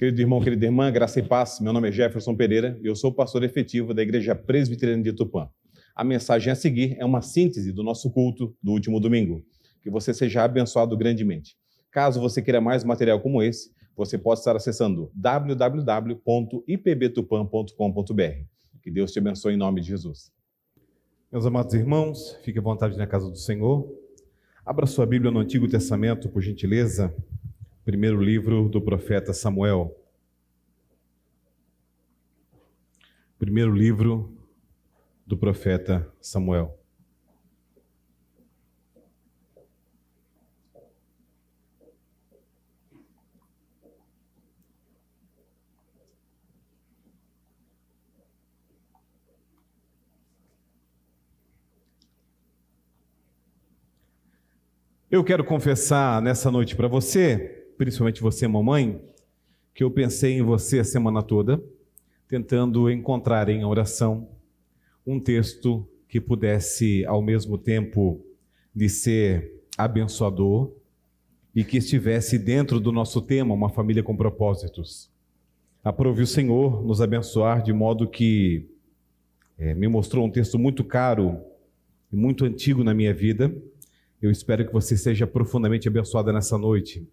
Querido irmão, querida irmã, graça e paz, meu nome é Jefferson Pereira e eu sou pastor efetivo da Igreja Presbiteriana de Tupã. A mensagem a seguir é uma síntese do nosso culto do último domingo. Que você seja abençoado grandemente. Caso você queira mais material como esse, você pode estar acessando www.ipbtupan.com.br. Que Deus te abençoe em nome de Jesus. Meus amados irmãos, fique à vontade na casa do Senhor. Abra sua Bíblia no Antigo Testamento, por gentileza. Primeiro livro do profeta Samuel. Primeiro livro do profeta Samuel. Eu quero confessar nessa noite para você, principalmente você, mamãe, que eu pensei em você a semana toda, tentando encontrar em oração um texto que pudesse, ao mesmo tempo, lhe ser abençoador e que estivesse dentro do nosso tema, uma família com propósitos. Aprove o Senhor nos abençoar de modo que me mostrou um texto muito caro e muito antigo na minha vida. Eu espero que você seja profundamente abençoada nessa noite,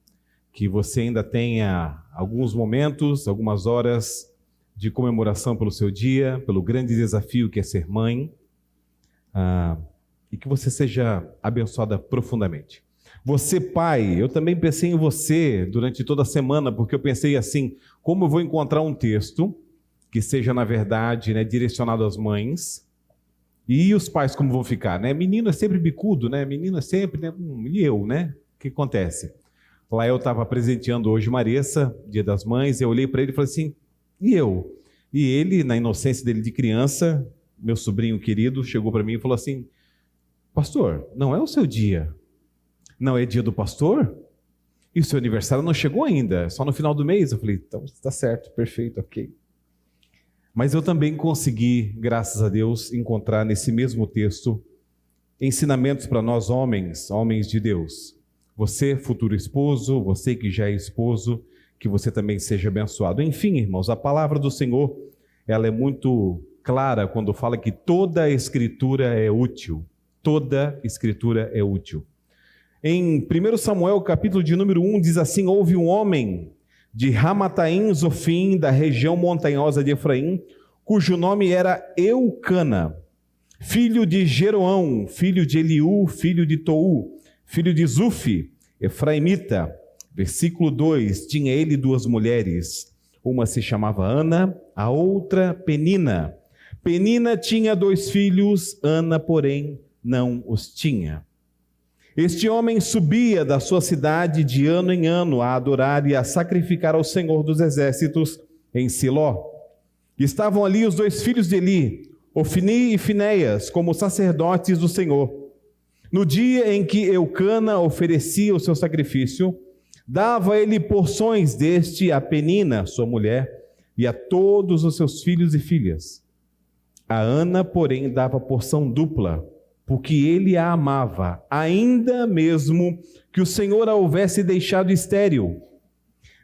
que você ainda tenha alguns momentos, algumas horas de comemoração pelo seu dia, pelo grande desafio que é ser mãe, e que você seja abençoada profundamente. Você, pai, eu também pensei em você durante toda a semana, porque eu pensei assim, como eu vou encontrar um texto que seja, na verdade, direcionado às mães. E os pais como vão ficar, né? Menino é sempre bicudo, né? Menino é sempre, né? E eu, né? O que acontece? Lá eu estava presenteando hoje Marissa, Dia das Mães, eu olhei para ele e falei assim, e eu? E ele, na inocência dele de criança, meu sobrinho querido, chegou para mim e falou assim, pastor, não é o seu dia? Não é dia do pastor? E o seu aniversário não chegou ainda, só no final do mês? Eu falei, então está certo, perfeito, ok. Mas eu também consegui, graças a Deus, encontrar nesse mesmo texto ensinamentos para nós homens de Deus. Você, futuro esposo, você que já é esposo, que você também seja abençoado. Enfim, irmãos, a palavra do Senhor, ela é muito clara quando fala que toda a Escritura é útil. Toda Escritura é útil. Em 1 Samuel, capítulo de número 1, diz assim, houve um homem de Ramataim Zofim, da região montanhosa de Efraim, cujo nome era Eucana, filho de Jeroão, filho de Eliú, filho de Tou, filho de Zufi, efraimita. Versículo 2, tinha ele duas mulheres, uma se chamava Ana, a outra Penina. Penina tinha dois filhos, Ana, porém, não os tinha. Este homem subia da sua cidade de ano em ano a adorar e a sacrificar ao Senhor dos Exércitos em Siló. Estavam ali os dois filhos de Eli, Ofni e Finéias, como sacerdotes do Senhor. No dia em que Eucana oferecia o seu sacrifício, dava ele porções deste a Penina, sua mulher, e a todos os seus filhos e filhas. A Ana, porém, dava porção dupla, porque ele a amava, ainda mesmo que o Senhor a houvesse deixado estéril.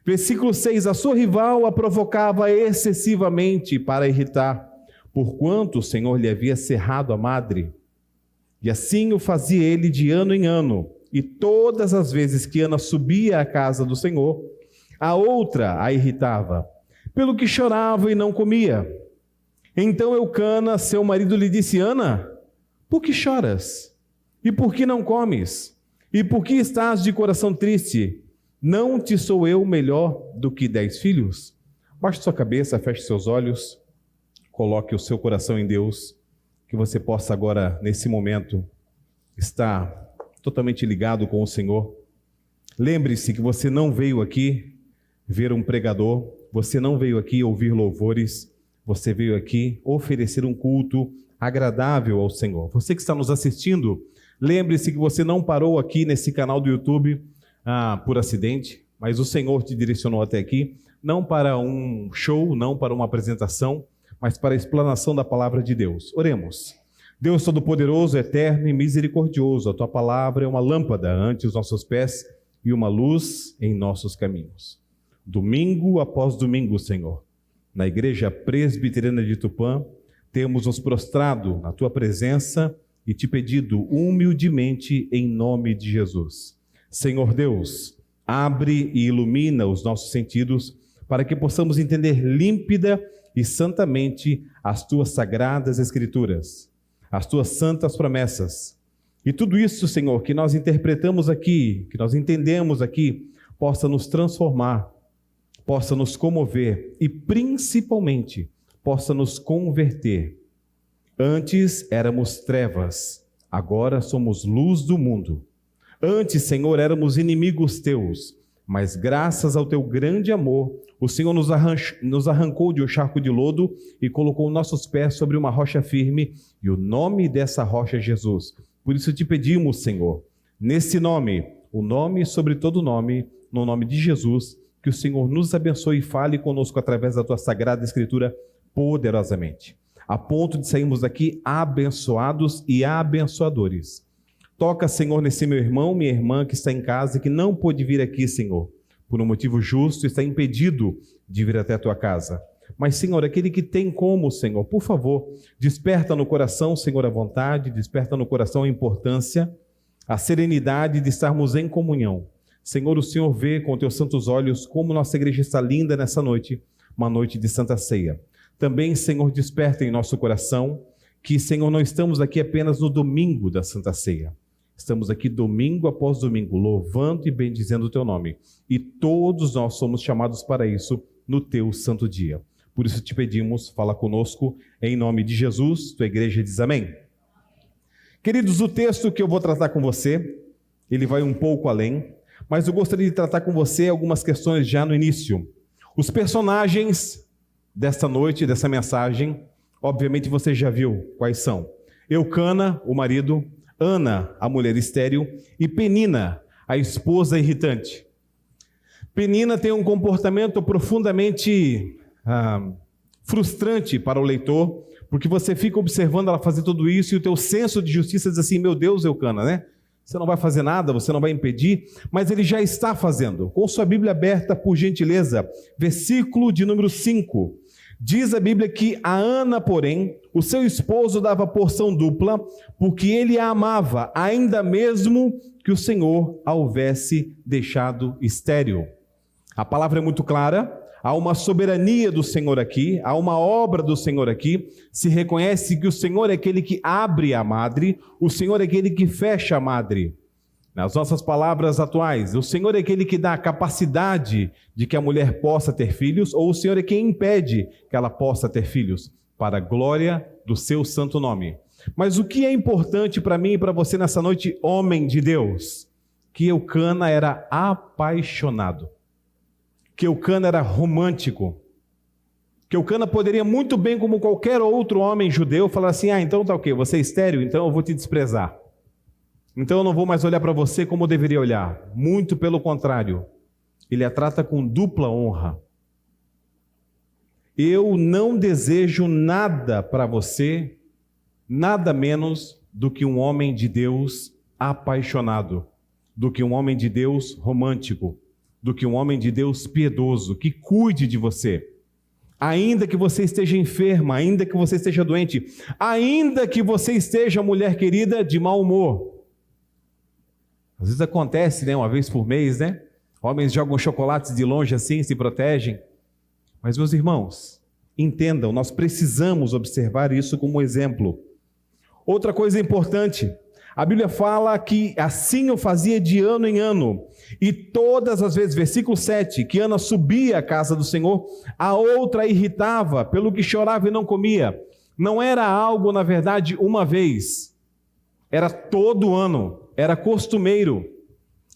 Versículo 6, a sua rival a provocava excessivamente para irritar, porquanto o Senhor lhe havia cerrado a madre. E assim o fazia ele de ano em ano, e todas as vezes que Ana subia à casa do Senhor, a outra a irritava, pelo que chorava e não comia. Então Eucana, seu marido, lhe disse, Ana, por que choras? E por que não comes? E por que estás de coração triste? Não te sou eu melhor do que 10 filhos? Baixe sua cabeça, feche seus olhos, coloque o seu coração em Deus, que você possa agora, nesse momento, estar totalmente ligado com o Senhor. Lembre-se que você não veio aqui ver um pregador, você não veio aqui ouvir louvores, você veio aqui oferecer um culto agradável ao Senhor. Você que está nos assistindo, lembre-se que você não parou aqui nesse canal do YouTube por acidente, mas o Senhor te direcionou até aqui, não para um show, não para uma apresentação, mas para a explanação da palavra de Deus. Oremos. Deus Todo-Poderoso, Eterno e Misericordioso, a Tua palavra é uma lâmpada ante os nossos pés e uma luz em nossos caminhos. domingo após domingo, Senhor, na Igreja Presbiteriana de Tupã, temos nos prostrado na Tua presença e te pedido humildemente em nome de Jesus. Senhor Deus, abre e ilumina os nossos sentidos para que possamos entender límpida e santamente as Tuas sagradas Escrituras, as Tuas santas promessas. E tudo isso, Senhor, que nós interpretamos aqui, que nós entendemos aqui, possa nos transformar, possa nos comover e, principalmente, possa nos converter. Antes éramos trevas, agora somos luz do mundo. Antes, Senhor, éramos inimigos Teus, mas graças ao Teu grande amor, o Senhor nos arrancou de um charco de lodo e colocou nossos pés sobre uma rocha firme, e o nome dessa rocha é Jesus. Por isso te pedimos, Senhor, nesse nome, o nome sobre todo nome, no nome de Jesus, que o Senhor nos abençoe e fale conosco através da Tua Sagrada Escritura poderosamente, a ponto de sairmos daqui abençoados e abençoadores. Toca, Senhor, nesse meu irmão, minha irmã que está em casa e que não pôde vir aqui, Senhor, por um motivo justo, está impedido de vir até a Tua casa. Mas, Senhor, aquele que tem como, Senhor, por favor, desperta no coração, Senhor, a vontade, desperta no coração a importância, a serenidade de estarmos em comunhão. Senhor, o Senhor vê com Teus santos olhos como nossa igreja está linda nessa noite, uma noite de Santa Ceia. Também, Senhor, desperta em nosso coração que, Senhor, não estamos aqui apenas no domingo da Santa Ceia. Estamos aqui domingo após domingo, louvando e bendizendo o Teu nome. E todos nós somos chamados para isso no Teu santo dia. Por isso te pedimos, fala conosco, em nome de Jesus. Tua igreja diz amém. Queridos, o texto que eu vou tratar com você, ele vai um pouco além, mas eu gostaria de tratar com você algumas questões já no início. Os personagens desta noite, dessa mensagem, obviamente você já viu quais são. Eucana, o marido, Ana, a mulher estéril, e Penina, a esposa irritante. Penina tem um comportamento profundamente frustrante para o leitor, porque você fica observando ela fazer tudo isso e o teu senso de justiça diz assim, meu Deus, Eucana, né? Você não vai fazer nada, você não vai impedir, mas ele já está fazendo. Com sua Bíblia aberta, por gentileza, versículo de número 5. Diz a Bíblia que a Ana, porém, o seu esposo dava porção dupla, porque ele a amava, ainda mesmo que o Senhor a houvesse deixado estéril. A palavra é muito clara, há uma soberania do Senhor aqui, há uma obra do Senhor aqui, se reconhece que o Senhor é aquele que abre a madre, o Senhor é aquele que fecha a madre. Nas nossas palavras atuais, o Senhor é aquele que dá a capacidade de que a mulher possa ter filhos, ou o Senhor é quem impede que ela possa ter filhos, para a glória do seu santo nome. Mas o que é importante para mim e para você nessa noite, homem de Deus? Que Eucana era apaixonado, que Eucana era romântico, que Eucana poderia muito bem, como qualquer outro homem judeu, falar assim, então tá ok, você é estéril, então eu vou te desprezar. Então eu não vou mais olhar para você como eu deveria olhar. Muito pelo contrário, ele a trata com dupla honra. Eu não desejo nada para você, nada menos do que um homem de Deus apaixonado, do que um homem de Deus romântico, do que um homem de Deus piedoso, que cuide de você. Ainda que você esteja enferma, ainda que você esteja doente, ainda que você esteja, mulher querida, de mau humor. Às vezes acontece, né, uma vez por mês, né? Homens jogam chocolates de longe assim, se protegem. Mas, meus irmãos, entendam, nós precisamos observar isso como exemplo. Outra coisa importante, a Bíblia fala que assim o fazia de ano em ano. E todas as vezes, versículo 7, que Ana subia à casa do Senhor, a outra a irritava, pelo que chorava e não comia. Não era algo, na verdade, uma vez. Era todo ano. Era costumeiro.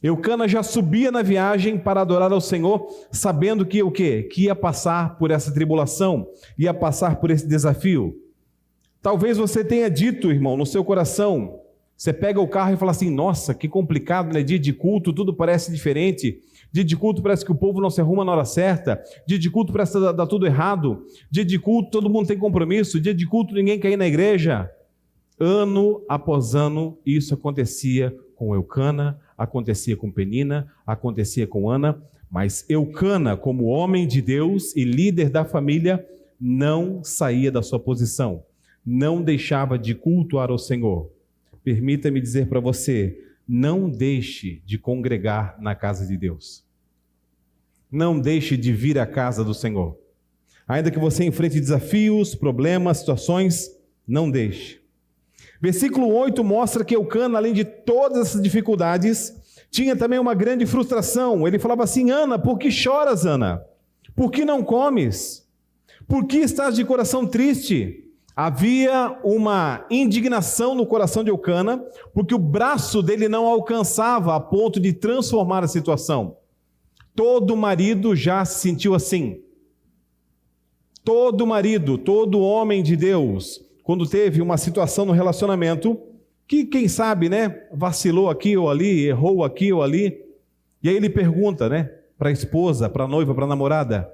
Eucana já subia na viagem para adorar ao Senhor, sabendo que o quê? Que ia passar por essa tribulação, ia passar por esse desafio. Talvez você tenha dito, irmão, no seu coração, você pega o carro e fala assim, nossa, que complicado, né? Dia de culto, tudo parece diferente. Dia de culto parece que o povo não se arruma na hora certa. Dia de culto parece que dá tudo errado. Dia de culto todo mundo tem compromisso. Dia de culto ninguém quer ir na igreja. Ano após ano, isso acontecia com Eucana, acontecia com Penina, acontecia com Ana, Mas Eucana, como homem de Deus e líder da família, não saía da sua posição, não deixava de cultuar ao Senhor. Permita-me dizer para você, não deixe de congregar na casa de Deus. Não deixe de vir à casa do Senhor. Ainda que você enfrente desafios, problemas, situações, não deixe. Versículo 8 mostra que Eucana, além de todas essas dificuldades, tinha também uma grande frustração. Ele falava assim: Ana, por que choras, Ana? Por que não comes? Por que estás de coração triste? Havia uma indignação no coração de Eucana, porque o braço dele não alcançava a ponto de transformar a situação. Todo marido já se sentiu assim. Todo marido, todo homem de Deus, quando teve uma situação no relacionamento, que quem sabe, né, vacilou aqui ou ali, errou aqui ou ali, e aí ele pergunta, né, para a esposa, para a noiva, para a namorada: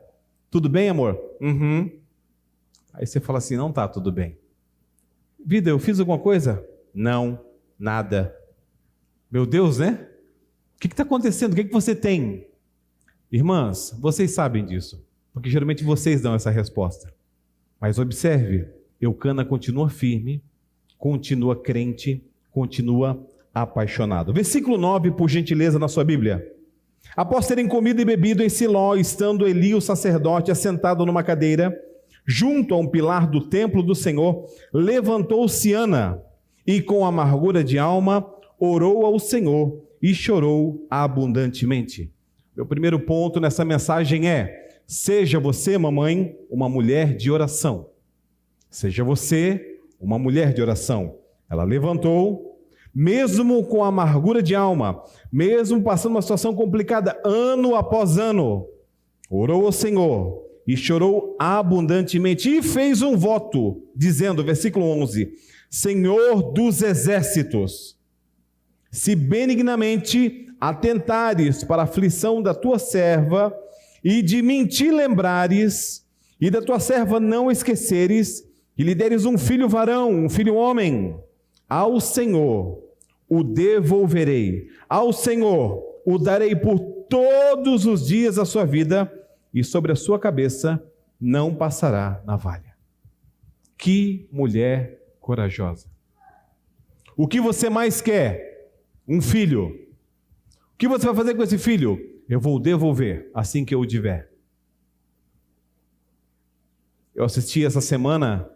tudo bem, amor? Uhum. Aí você fala assim: não tá tudo bem. Vida, eu fiz alguma coisa? Não, nada. Meu Deus, né? O que está acontecendo? O que você tem? Irmãs, vocês sabem disso, porque geralmente vocês dão essa resposta. Mas observe, Eucana continua firme, continua crente, continua apaixonado. Versículo 9, por gentileza, na sua Bíblia. Após terem comido e bebido em Siló, estando Eli, o sacerdote, assentado numa cadeira, junto a um pilar do templo do Senhor, levantou-se Ana, e com amargura de alma, orou ao Senhor e chorou abundantemente. Meu primeiro ponto nessa mensagem é: seja você, mamãe, uma mulher de oração. Seja você uma mulher de oração. Ela levantou, mesmo com amargura de alma, mesmo passando uma situação complicada, ano após ano, orou ao Senhor e chorou abundantemente e fez um voto, dizendo, versículo 11: Senhor dos exércitos, se benignamente atentares para a aflição da tua serva e de mim te lembrares, e da tua serva não esqueceres, e lhe deres um filho varão, um filho homem, ao Senhor o devolverei, ao Senhor o darei por todos os dias da sua vida, e sobre a sua cabeça não passará navalha. Que mulher corajosa! O que você mais quer? Um filho. O que você vai fazer com esse filho? Eu vou devolver assim que eu o tiver. Eu assisti essa semana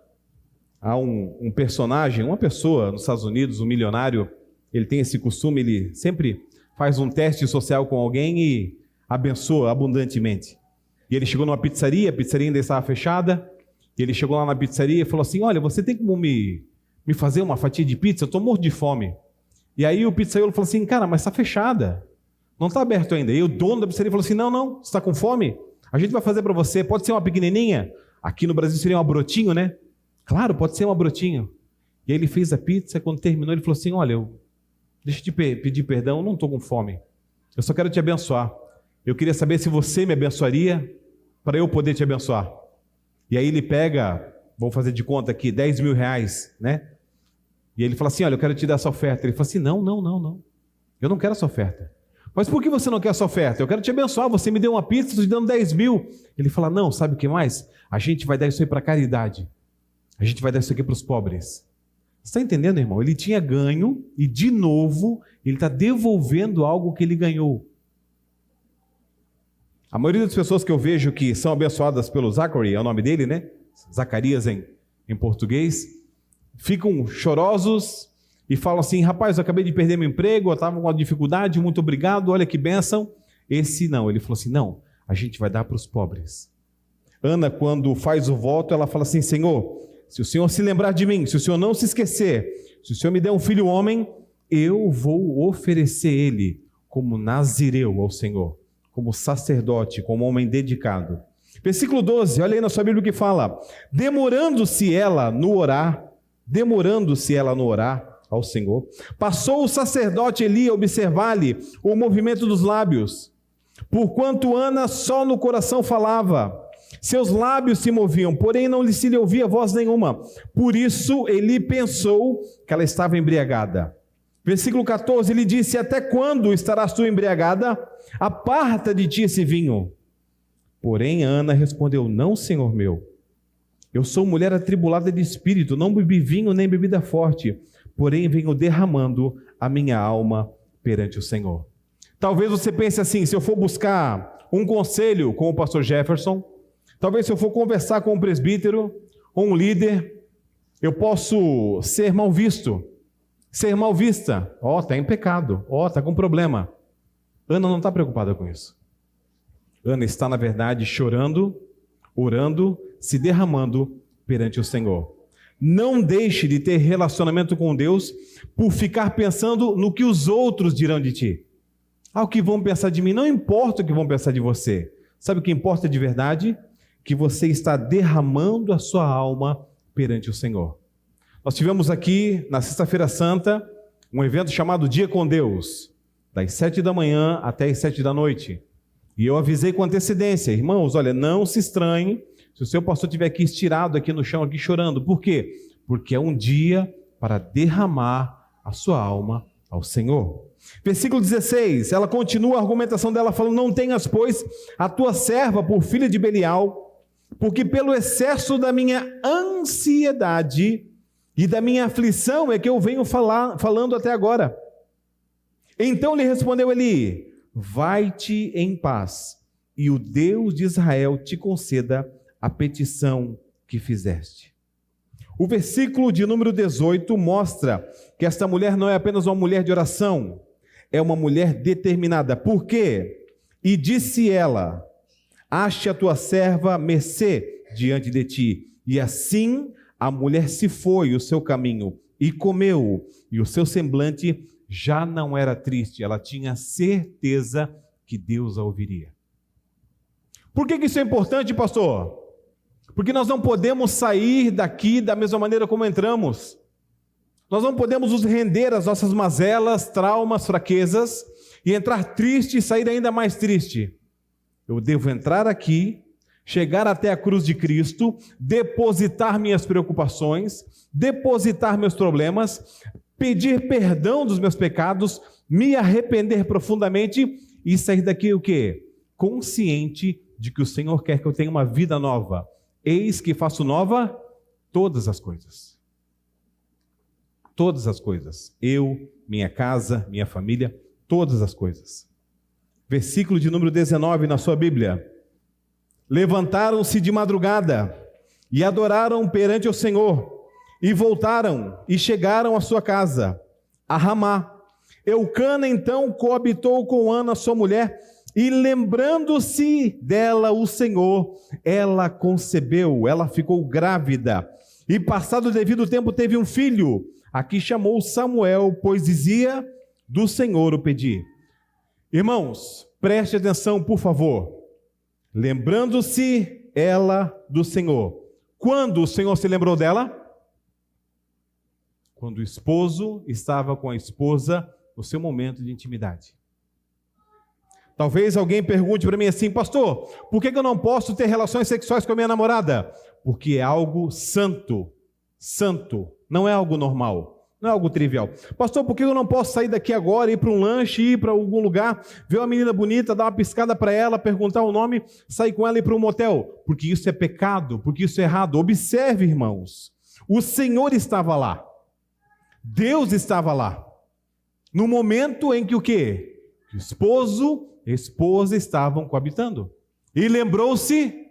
a um personagem, uma pessoa nos Estados Unidos, um milionário. Ele tem esse costume, ele sempre faz um teste social com alguém e abençoa abundantemente. E ele chegou numa pizzaria, a pizzaria ainda estava fechada, e ele chegou lá na pizzaria e falou assim: olha, você tem como me fazer uma fatia de pizza? Eu estou morto de fome. E aí o pizzaiolo falou assim: cara, mas está fechada, não está aberto ainda. E o dono da pizzaria falou assim: não, você está com fome? A gente vai fazer para você, pode ser uma pequenininha? Aqui no Brasil seria uma brotinho, né? Claro, pode ser uma brotinho. E aí ele fez a pizza, quando terminou ele falou assim: olha, deixa eu te pedir perdão, eu não estou com fome, eu só quero te abençoar. Eu queria saber se você me abençoaria para eu poder te abençoar. E aí ele pega, vou fazer de conta aqui, 10 mil reais, né? E ele fala assim: olha, eu quero te dar essa oferta. Ele fala assim: não, eu não quero essa oferta. Mas por que você não quer essa oferta? Eu quero te abençoar, você me deu uma pizza, estou te dando 10 mil. Ele fala: não, sabe o que mais? A gente vai dar isso aí para caridade. A gente vai dar isso aqui para os pobres. Você está entendendo, irmão? Ele tinha ganho e, de novo, ele está devolvendo algo que ele ganhou. A maioria das pessoas que eu vejo que são abençoadas pelo Zachary, é o nome dele, né? Zacarias em português, ficam chorosos e falam assim: rapaz, eu acabei de perder meu emprego, eu estava com uma dificuldade, muito obrigado, olha que bênção. Esse não, ele falou assim: não, a gente vai dar para os pobres. Ana, quando faz o voto, ela fala assim: Senhor, se o Senhor se lembrar de mim, se o Senhor não se esquecer, se o Senhor me der um filho homem, eu vou oferecer ele como nazireu ao Senhor, como sacerdote, como homem dedicado. Versículo 12, olha aí na sua Bíblia o que fala: demorando-se ela no orar ao Senhor, passou o sacerdote Eli a observar-lhe o movimento dos lábios, porquanto Ana só no coração falava, seus lábios se moviam, porém não se lhe ouvia voz nenhuma. Por isso Eli pensou que ela estava embriagada. Versículo 14, ele disse: até quando estarás tu embriagada? Aparta de ti esse vinho. Porém, Ana respondeu: não, senhor meu. Eu sou mulher atribulada de espírito, não bebi vinho nem bebida forte, porém venho derramando a minha alma perante o Senhor. Talvez você pense assim: se eu for buscar um conselho com o pastor Jefferson, talvez se eu for conversar com um presbítero ou um líder, eu posso ser mal visto, ser mal vista. Está em pecado, está com problema. Ana não está preocupada com isso. Ana está, na verdade, chorando, orando, se derramando perante o Senhor. Não deixe de ter relacionamento com Deus por ficar pensando no que os outros dirão de ti. O que vão pensar de mim? Não importa o que vão pensar de você. Sabe o que importa de verdade? Que você está derramando a sua alma perante o Senhor. Nós tivemos aqui, na Sexta-feira Santa, um evento chamado Dia com Deus, das 7 da manhã até as 7 da noite. E eu avisei com antecedência: irmãos, olha, não se estranhem se o seu pastor estiver aqui estirado aqui no chão, aqui chorando. Por quê? Porque é um dia para derramar a sua alma ao Senhor. Versículo 16, ela continua a argumentação dela falando: não tenhas, pois, a tua serva por filha de Belial, porque pelo excesso da minha ansiedade e da minha aflição é que eu venho falando até agora. Então lhe respondeu Eli: vai-te em paz, e o Deus de Israel te conceda a petição que fizeste. O versículo de número 18 mostra que esta mulher não é apenas uma mulher de oração, é uma mulher determinada. Por quê? E disse ela: ache a tua serva mercê diante de ti. E assim a mulher se foi o seu caminho e comeu, e o seu semblante já não era triste, ela tinha certeza que Deus a ouviria. Por que isso é importante, pastor? Porque nós não podemos sair daqui da mesma maneira como entramos. Nós não podemos nos render às nossas mazelas, traumas, fraquezas, e entrar triste e sair ainda mais triste. Eu devo entrar aqui, chegar até a cruz de Cristo, depositar minhas preocupações, depositar meus problemas, pedir perdão dos meus pecados, me arrepender profundamente e sair daqui o quê? Consciente de que o Senhor quer que eu tenha uma vida nova. Eis que faço nova todas as coisas. Todas as coisas. Eu, minha casa, minha família, todas as coisas. Versículo de número 19 na sua Bíblia. Levantaram-se de madrugada e adoraram perante o Senhor, e voltaram e chegaram à sua casa, a Ramá. Eucana então coabitou com Ana, sua mulher, e lembrando-se dela o Senhor, ela concebeu, ela ficou grávida, e passado o devido tempo teve um filho, a que chamou Samuel, pois dizia: do Senhor o pedi. Irmãos, preste atenção, por favor. Lembrando-se ela do Senhor. Quando o Senhor se lembrou dela? Quando o esposo estava com a esposa no seu momento de intimidade. Talvez alguém pergunte para mim assim: pastor, por que eu não posso ter relações sexuais com a minha namorada? Porque é algo santo, santo, não é algo normal, não é algo trivial. Pastor, por que eu não posso sair daqui agora, ir para um lanche, ir para algum lugar, ver uma menina bonita, dar uma piscada para ela, perguntar o nome, sair com ela e ir para um motel? Porque isso é pecado, porque isso é errado. Observe, irmãos, o Senhor estava lá, Deus estava lá, no momento em que o quê? O esposo e a esposa estavam coabitando. E lembrou-se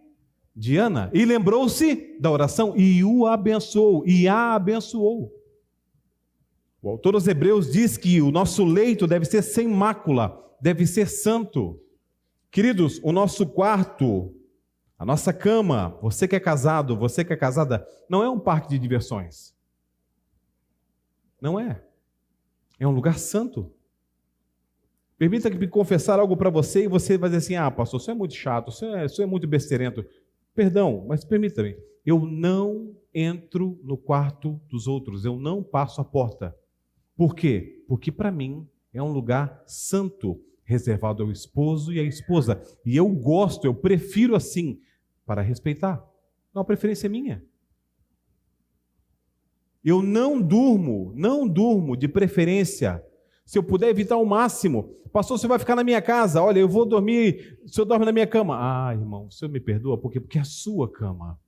de Ana, e lembrou-se da oração, e o abençoou, e a abençoou. O autor aos Hebreus diz que o nosso leito deve ser sem mácula, deve ser santo. Queridos, o nosso quarto, a nossa cama, você que é casado, você que é casada, não é um parque de diversões. Não é. É um lugar santo. Permita que me confessar algo para você e você vai dizer assim: ah, pastor, isso é muito chato, isso é muito besteirento. Perdão, mas permita-me, eu não entro no quarto dos outros, eu não passo a porta. Por quê? Porque para mim é um lugar santo, reservado ao esposo e à esposa. E eu gosto, eu prefiro assim, para respeitar. Não, a preferência é minha. Eu não durmo de preferência. Se eu puder evitar ao máximo. Pastor, você vai ficar na minha casa? Olha, eu vou dormir, o senhor dorme na minha cama. Ah, irmão, o senhor me perdoa? Por quê? Porque é a sua cama.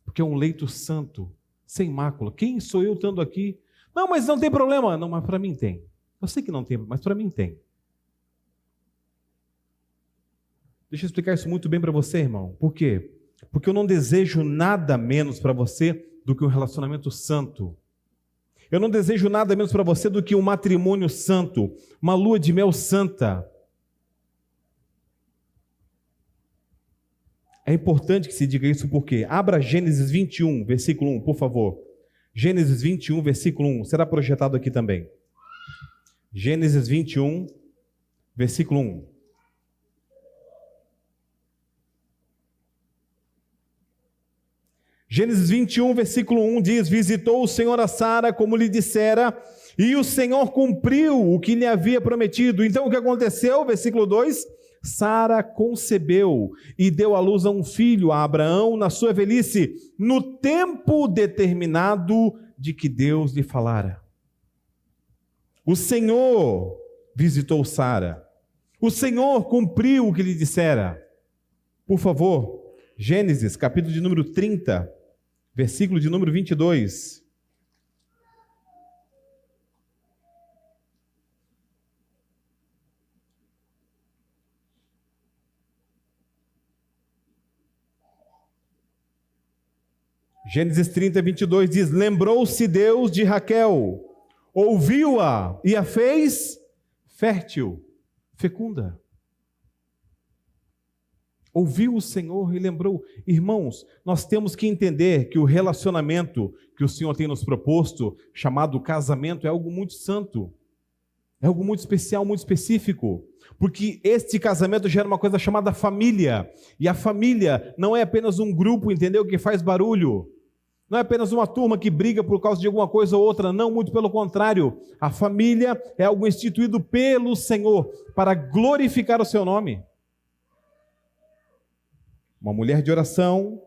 Porque é um leito santo, sem mácula. Quem sou eu estando aqui? Não, mas não tem problema. Não, mas para mim tem. Eu sei que não tem, mas para mim tem. Deixa eu explicar isso muito bem para você, irmão. Por quê? Porque eu não desejo nada menos para você do que um relacionamento santo. Eu não desejo nada menos para você do que um matrimônio santo, uma lua de mel santa. É importante que se diga isso porque abra Gênesis 21, versículo 1, por favor. Gênesis 21, versículo 1, será projetado aqui também. Gênesis 21, versículo 1. Gênesis 21, versículo 1 diz: visitou o Senhor a Sara como lhe dissera, e o Senhor cumpriu o que lhe havia prometido. Então o que aconteceu? Versículo 2: Sara concebeu e deu à luz a um filho, a Abraão, na sua velhice, no tempo determinado de que Deus lhe falara. O Senhor visitou Sara. O Senhor cumpriu o que lhe dissera. Por favor, Gênesis, capítulo de número 30, versículo de número 22. Gênesis 30, 22 diz: lembrou-se Deus de Raquel, ouviu-a e a fez fértil, fecunda. Ouviu o Senhor e lembrou. Irmãos, nós temos que entender que o relacionamento que o Senhor tem nos proposto, chamado casamento, é algo muito santo. É algo muito especial, muito específico. Porque este casamento gera uma coisa chamada família. E a família não é apenas um grupo, entendeu? Que faz barulho. Não é apenas uma turma que briga por causa de alguma coisa ou outra. Não, muito pelo contrário. A família é algo instituído pelo Senhor para glorificar o seu nome. Uma mulher de oração,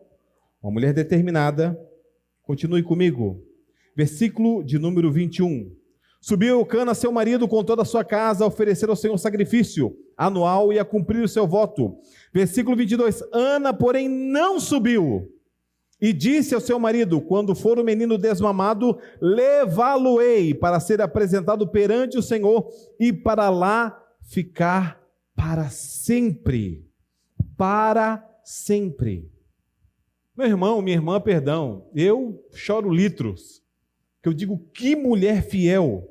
uma mulher determinada. Continue comigo. Versículo de número 21. Subiu Eucana, seu marido, com toda a sua casa, a oferecer ao Senhor sacrifício anual e a cumprir o seu voto. Versículo 22. Ana, porém, não subiu. E disse ao seu marido: quando for o menino desmamado, levá-lo-ei para ser apresentado perante o Senhor e para lá ficar para sempre. Para sempre. Meu irmão, minha irmã, perdão, eu choro litros, que eu digo, que mulher fiel.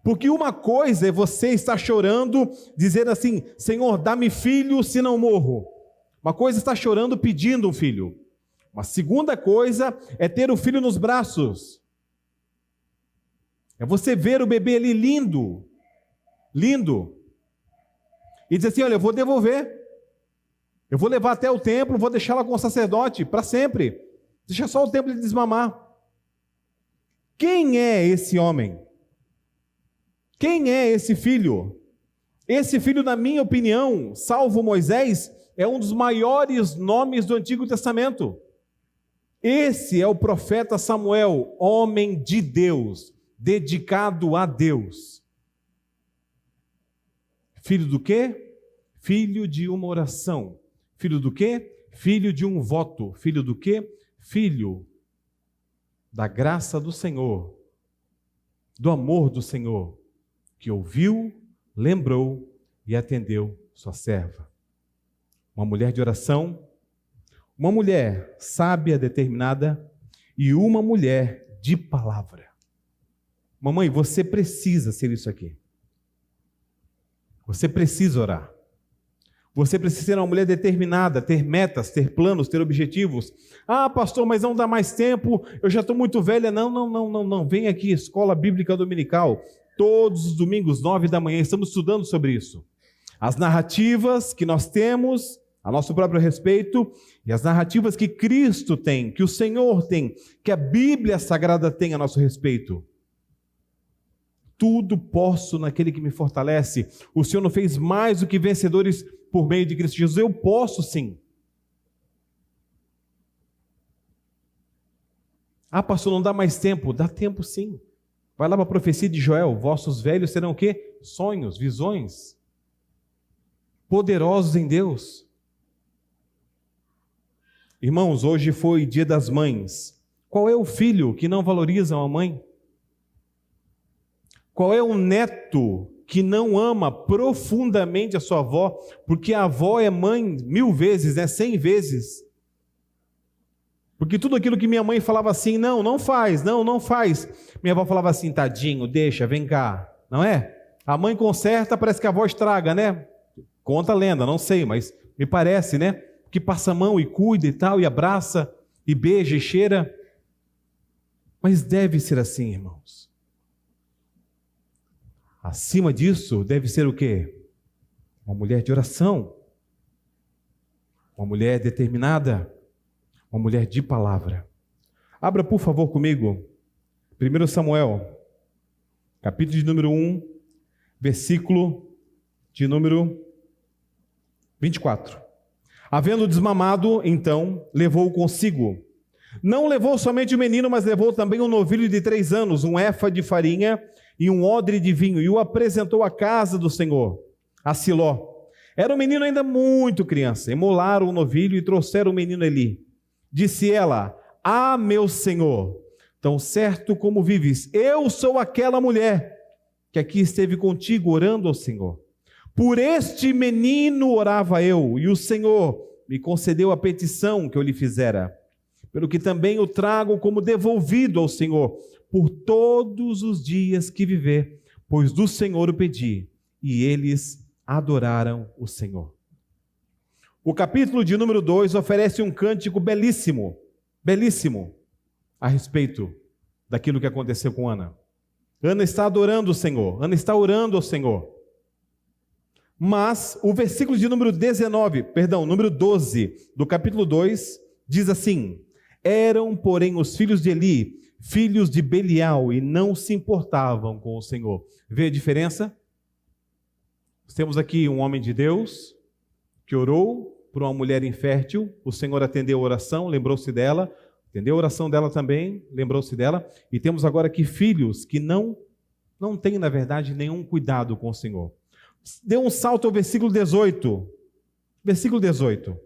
Porque uma coisa é você estar chorando, dizer assim: Senhor, dá-me filho, se não morro. Uma coisa é estar chorando pedindo um filho. Uma segunda coisa é ter o filho nos braços. É você ver o bebê ali lindo, lindo, e dizer assim: olha, eu vou devolver. Eu vou levar até o templo, vou deixá-la com o sacerdote para sempre. Deixa só o templo de desmamar. Quem é esse homem? Quem é esse filho? Esse filho, na minha opinião, salvo Moisés, é um dos maiores nomes do Antigo Testamento. Esse é o profeta Samuel, homem de Deus, dedicado a Deus. Filho do quê? Filho de uma oração. Filho do quê? Filho de um voto. Filho do quê? Filho da graça do Senhor, do amor do Senhor, que ouviu, lembrou e atendeu sua serva. Uma mulher de oração, uma mulher sábia, determinada e uma mulher de palavra. Mamãe, você precisa ser isso aqui. Você precisa orar. Você precisa ser uma mulher determinada, ter metas, ter planos, ter objetivos. Ah, pastor, mas não dá mais tempo, eu já estou muito velha. Não. Vem aqui, Escola Bíblica Dominical, todos os domingos, 9 da manhã, estamos estudando sobre isso. As narrativas que nós temos a nosso próprio respeito e as narrativas que Cristo tem, que o Senhor tem, que a Bíblia Sagrada tem a nosso respeito. Tudo posso naquele que me fortalece. O Senhor não fez mais do que vencedores por meio de Cristo Jesus. Eu posso sim. Ah, pastor, não dá mais tempo. Dá tempo sim. Vai lá para a profecia de Joel. Vossos velhos serão o quê? Sonhos, visões. Poderosos em Deus. Irmãos, hoje foi Dia das Mães. Qual é o filho que não valoriza uma mãe? Qual é o neto que não ama profundamente a sua avó? Porque a avó é mãe 1000 vezes, 100 vezes. Porque tudo aquilo que minha mãe falava assim, não faz. Minha avó falava assim, tadinho, deixa, vem cá. Não é? A mãe conserta, parece que a avó estraga, né? Conta a lenda, não sei, mas me parece, né? Que passa a mão e cuida e tal, e abraça, e beija e cheira. Mas deve ser assim, irmãos. Acima disso, deve ser o quê? Uma mulher de oração. Uma mulher determinada. Uma mulher de palavra. Abra, por favor, comigo. 1 Samuel, capítulo de número 1, versículo de número 24. Havendo desmamado, então, levou-o consigo. Não levou somente o menino, mas levou também um novilho de 3 anos, um éfa de farinha e um odre de vinho, e o apresentou à casa do Senhor, a Siló. Era um menino ainda muito criança. Imolaram o novilho e trouxeram o menino Eli. Disse ela, meu Senhor, tão certo como vives, eu sou aquela mulher que aqui esteve contigo orando ao Senhor. Por este menino orava eu, e o Senhor me concedeu a petição que eu lhe fizera, pelo que também o trago como devolvido ao Senhor, por todos os dias que viver, pois do Senhor o pedi, e eles adoraram o Senhor. O capítulo de número 2 oferece um cântico belíssimo, a respeito daquilo que aconteceu com Ana. Ana está adorando o Senhor, Ana está orando ao Senhor. Mas o versículo de número 12 do capítulo 2 diz assim: eram, porém, os filhos de Eli, filhos de Belial, e não se importavam com o Senhor. Vê a diferença? Temos aqui um homem de Deus que orou por uma mulher infértil, o Senhor atendeu a oração, lembrou-se dela, atendeu a oração dela também, lembrou-se dela, e temos agora aqui filhos que não têm, na verdade, nenhum cuidado com o Senhor. Dê um salto ao versículo 18. Versículo 18.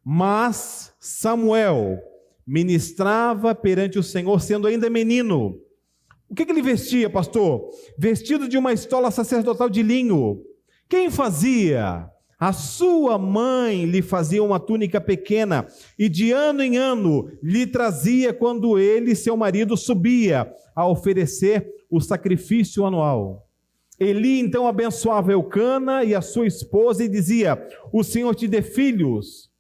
Mas Samuel ministrava perante o Senhor, sendo ainda menino. O que ele vestia, pastor? Vestido de uma estola sacerdotal de linho. Quem fazia? A sua mãe lhe fazia uma túnica pequena, e de ano em ano lhe trazia quando ele, seu marido, subia a oferecer o sacrifício anual. Eli então abençoava Eucana e a sua esposa e dizia: o Senhor te dê filhos.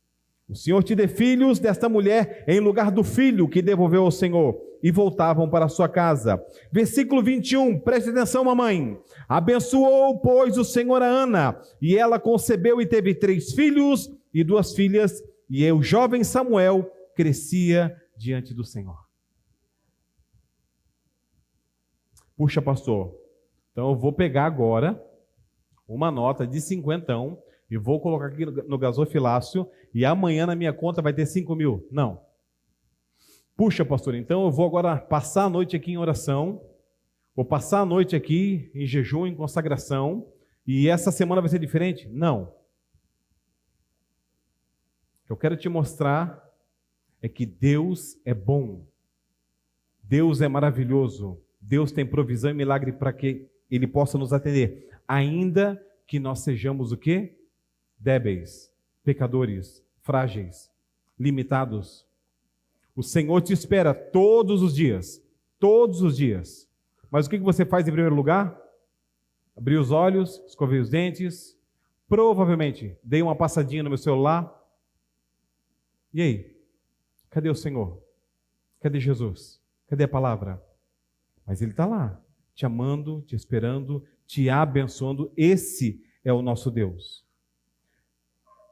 O Senhor te dê filhos desta mulher em lugar do filho que devolveu ao Senhor. E voltavam para sua casa. Versículo 21, preste atenção, mamãe. Abençoou, pois, o Senhor a Ana, e ela concebeu e teve 3 filhos e 2 filhas, e o jovem Samuel crescia diante do Senhor. Puxa, pastor, então eu vou pegar agora uma nota de 50 e vou colocar aqui no gasofilácio, e amanhã na minha conta vai ter 5.000. Não. Puxa, pastor, então eu vou agora passar a noite aqui em oração, vou passar a noite aqui em jejum, em consagração, e essa semana vai ser diferente? Não. O que eu quero te mostrar é que Deus é bom, Deus é maravilhoso, Deus tem provisão e milagre para que Ele possa nos atender, ainda que nós sejamos o quê? Débeis, pecadores, frágeis, limitados. O Senhor te espera todos os dias. Mas o que você faz em primeiro lugar? Abri os olhos, escovei os dentes, provavelmente dei uma passadinha no meu celular. E aí? Cadê o Senhor? Cadê Jesus? Cadê a palavra? Mas Ele está lá, te amando, te esperando, te abençoando. Esse é o nosso Deus.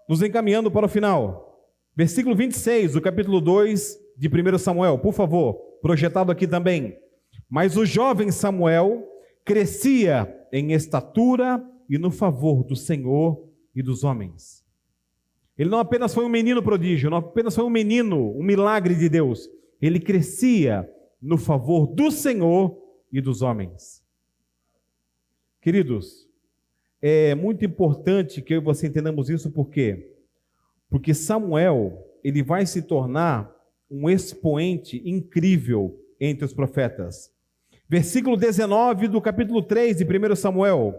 Nos encaminhando para o final. Versículo 26 do capítulo 2 de 1 Samuel, por favor, projetado aqui também. Mas o jovem Samuel crescia em estatura e no favor do Senhor e dos homens. Ele não apenas foi um menino prodígio, não apenas foi um menino, um milagre de Deus. Ele crescia no favor do Senhor e dos homens. Queridos, é muito importante que eu e você entendamos isso, por quê? Porque Samuel, ele vai se tornar um expoente incrível entre os profetas. Versículo 19 do capítulo 3 de 1 Samuel.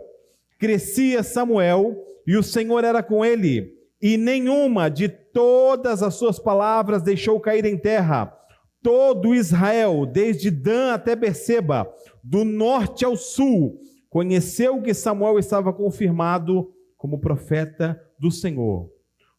Crescia Samuel e o Senhor era com ele, e nenhuma de todas as suas palavras deixou cair em terra. Todo Israel, desde Dan até Berseba, do norte ao sul, conheceu que Samuel estava confirmado como profeta do Senhor.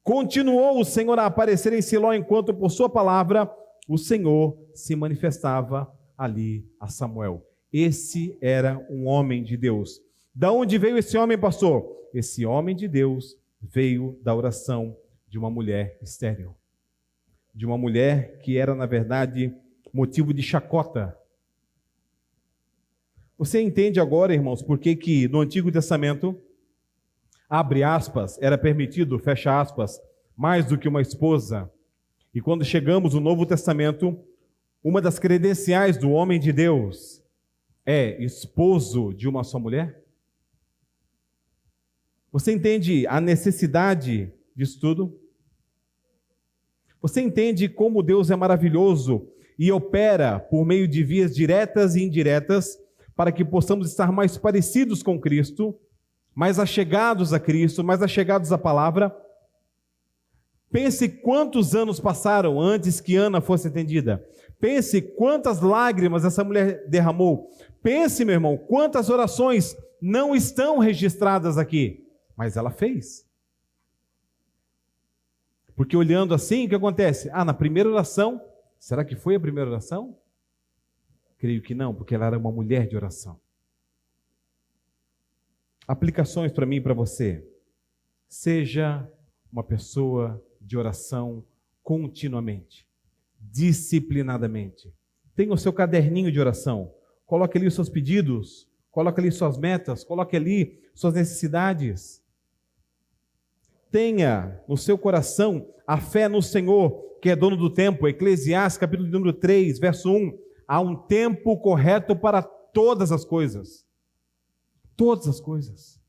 Continuou o Senhor a aparecer em Siló, enquanto por sua palavra o Senhor se manifestava ali a Samuel. Esse era um homem de Deus. Da onde veio esse homem, pastor? Esse homem de Deus veio da oração de uma mulher estéril. De uma mulher que era, na verdade, motivo de chacota. Você entende agora, irmãos, por que no Antigo Testamento, abre aspas, era permitido, fecha aspas, mais do que uma esposa. E quando chegamos no Novo Testamento, uma das credenciais do homem de Deus é esposo de uma só mulher? Você entende a necessidade disso tudo? Você entende como Deus é maravilhoso e opera por meio de vias diretas e indiretas para que possamos estar mais parecidos com Cristo, mais achegados a Cristo, mais achegados à palavra? Pense quantos anos passaram antes que Ana fosse atendida. Pense quantas lágrimas essa mulher derramou. Pense, meu irmão, quantas orações não estão registradas aqui. Mas ela fez. Porque olhando assim, o que acontece? Na primeira oração, será que foi a primeira oração? Creio que não, porque ela era uma mulher de oração. Aplicações para mim e para você. Seja uma pessoa de oração continuamente, disciplinadamente. Tenha o seu caderninho de oração. Coloque ali os seus pedidos, coloque ali suas metas, coloque ali suas necessidades. Tenha no seu coração a fé no Senhor, que é dono do tempo. Eclesiastes, capítulo número 3, verso 1. Há um tempo correto para todas as coisas. Todas as coisas.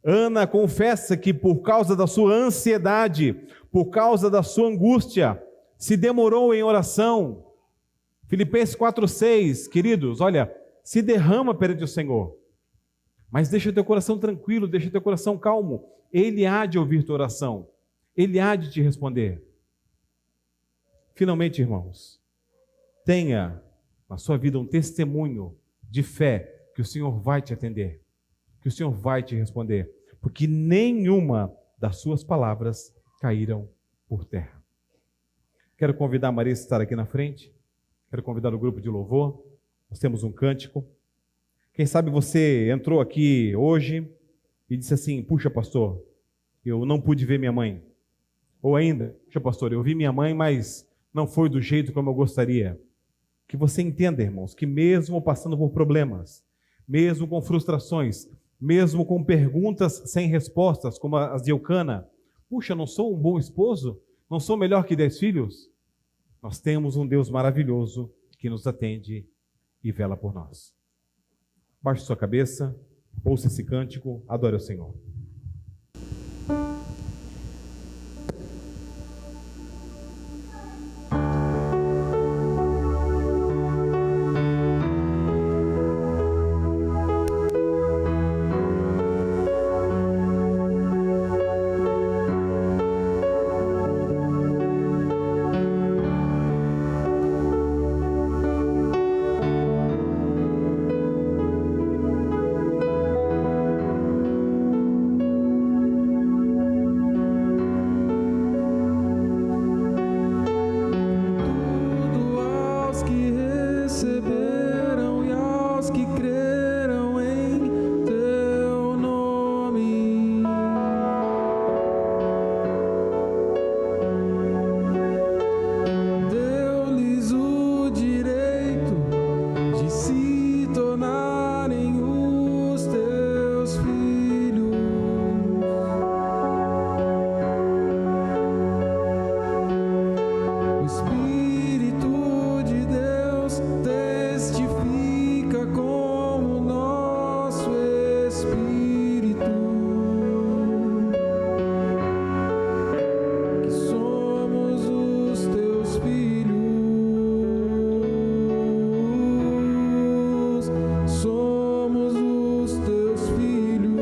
Ana confessa que por causa da sua ansiedade, por causa da sua angústia, se demorou em oração. Filipenses 4:6, queridos, olha, se derrama perante o Senhor. Mas deixa teu coração tranquilo, deixa teu coração calmo. Ele há de ouvir tua oração. Ele há de te responder. Finalmente, irmãos, tenha na sua vida um testemunho de fé que o Senhor vai te atender, que o Senhor vai te responder, porque nenhuma das suas palavras caíram por terra. Quero convidar a Marisa a estar aqui na frente. Quero convidar o grupo de louvor. Nós temos um cântico. Quem sabe você entrou aqui hoje e disse assim: puxa, pastor, eu não pude ver minha mãe. Ou ainda, puxa, pastor, eu vi minha mãe, mas não foi do jeito como eu gostaria. Que você entenda, irmãos, que mesmo passando por problemas, mesmo com frustrações, mesmo com perguntas sem respostas, como as de Eucana, puxa, não sou um bom esposo? Não sou melhor que 10 filhos? Nós temos um Deus maravilhoso que nos atende e vela por nós. Baixe sua cabeça, ouça esse cântico, adore ao Senhor. fica com o nosso espírito, que somos os teus filhos, somos os teus filhos.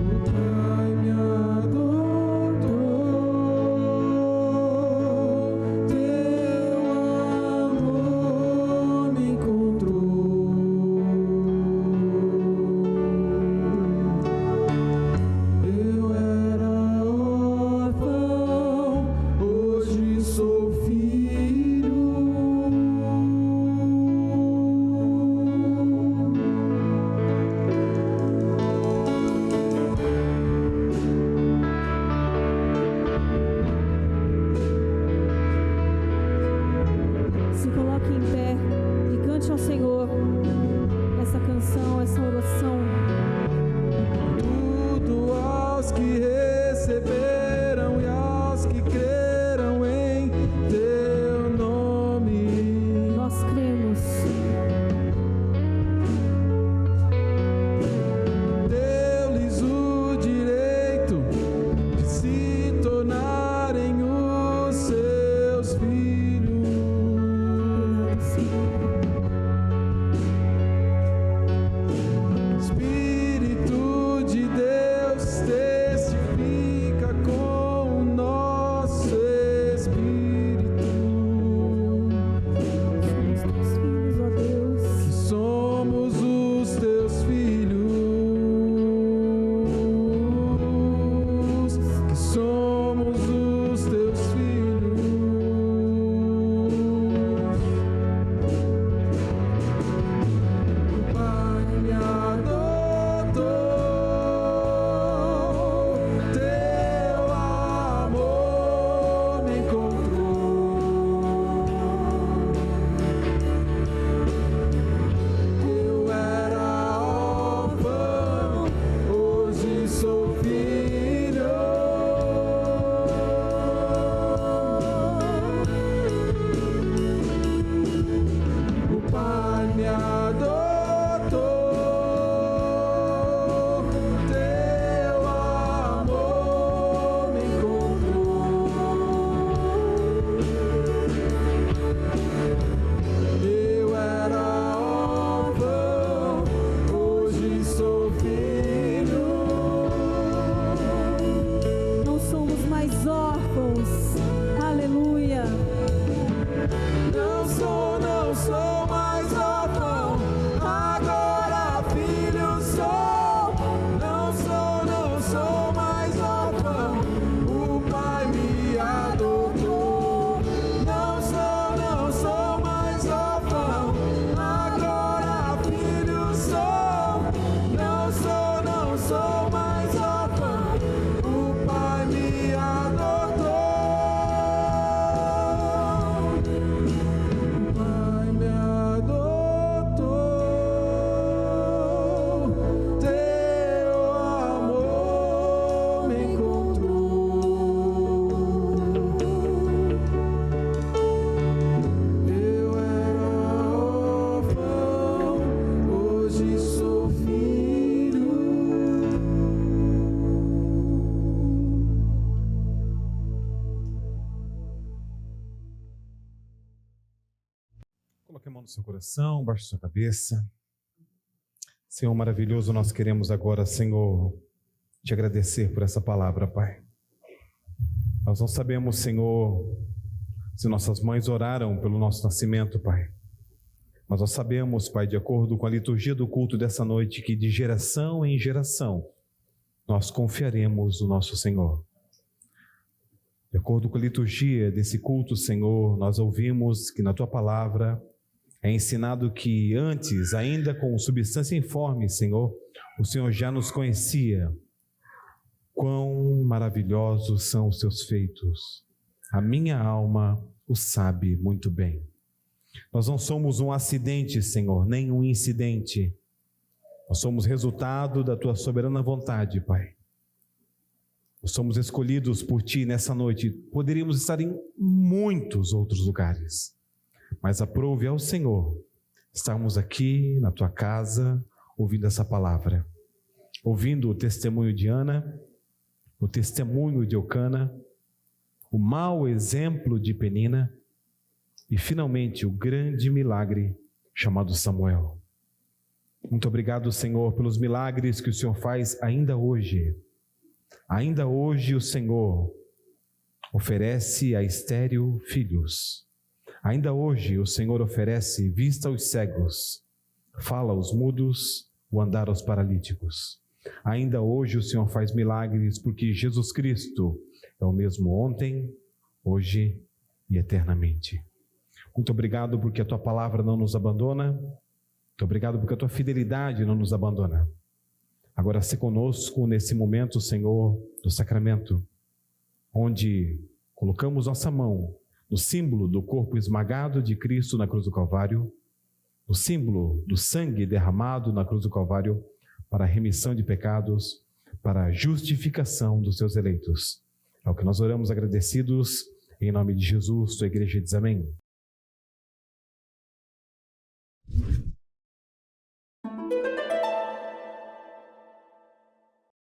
O Pai me adotou, teu amor me encontrou. Eu era órfão, hoje sou filho. Se coloque em pé e cante ao Senhor essa canção, essa oração. Tudo aos que receberam e aos que creram em teu nome. Nós cremos. Deu-lhes o direito de se tornarem os seus filhos. Espírito de Deus testifica com o nosso espírito Somos teus filhos, que somos os teus filhos, o Pai me adotou, teu amor me encontrou. Eu era órfão, hoje sou filho. O Pai me adotou, teu amor me encontrou. Eu era órfão, hoje sou filho. não somos mais órfãos. Aleluia. Não sou mais órfão, agora filho sou. Não sou mais órfão, o Pai me adotou. Não sou mais órfão, agora filho sou. Não sou mais órfão, o Pai me adotou. O Pai me adotou, teu amor me encontrou. Eu era órfão, hoje sou filho. Coloque a mão no seu coração, baixe sua cabeça. Senhor maravilhoso, nós queremos agora, Senhor, te agradecer por essa palavra, Pai. Nós não sabemos, Senhor, se nossas mães oraram pelo nosso nascimento, Pai. Mas nós sabemos, Pai, de acordo com a liturgia do culto dessa noite, que de geração em geração nós confiaremos no nosso Senhor. De acordo com a liturgia desse culto, Senhor, nós ouvimos que na Tua palavra é ensinado que antes, ainda com substância informe, Senhor, o Senhor já nos conhecia. Quão maravilhosos são os Teus feitos. A minha alma o sabe muito bem. Nós não somos um acidente, Senhor, nem um incidente. Nós somos resultado da Tua soberana vontade, Pai. somos escolhidos por Ti nessa noite. Poderíamos estar em muitos outros lugares, mas aprove ao Senhor estarmos aqui na Tua casa, ouvindo essa palavra, ouvindo o testemunho de Ana, o testemunho de Eucana, o mau exemplo de Penina e, finalmente, o grande milagre chamado Samuel. Muito obrigado, Senhor, pelos milagres que o Senhor faz ainda hoje. Ainda hoje o Senhor oferece a estéril filhos. Ainda hoje o Senhor oferece vista aos cegos, fala aos mudos, o andar aos paralíticos. Ainda hoje o Senhor faz milagres porque Jesus Cristo é o mesmo ontem, hoje e eternamente. Muito obrigado porque a Tua palavra não nos abandona. Muito obrigado porque a Tua fidelidade não nos abandona. Agora se conosco nesse momento, Senhor, do sacramento, onde colocamos nossa mão no símbolo do corpo esmagado de Cristo na cruz do Calvário, no símbolo do sangue derramado na cruz do Calvário para a remissão de pecados, para a justificação dos Seus eleitos. É o que nós oramos agradecidos, em nome de Jesus, Tua igreja diz amém.